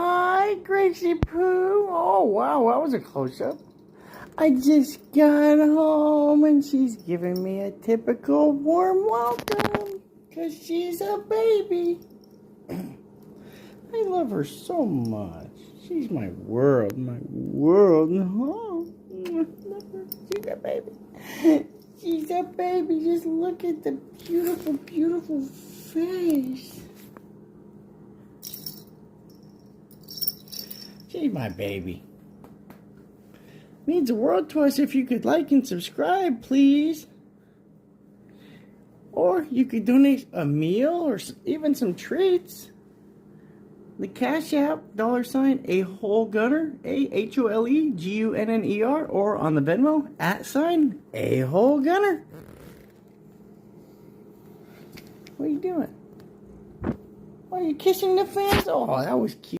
Hi, Gracie-Poo. Oh, wow, that was a close-up. I just got home and she's giving me a typical warm welcome because she's a baby. I love her so much. She's my world, my world. Oh, love her. She's a baby. She's a baby. Just look at the beautiful, beautiful face. She's my baby. Means the world to us if you could like and subscribe, please. Or you could donate a meal or even some treats. The Cash App, $ a whole gunner, AHOLEGUNNER, or on the Venmo, @ a whole gunner. What are you doing? Oh, are you kissing the fans? Oh, that was cute.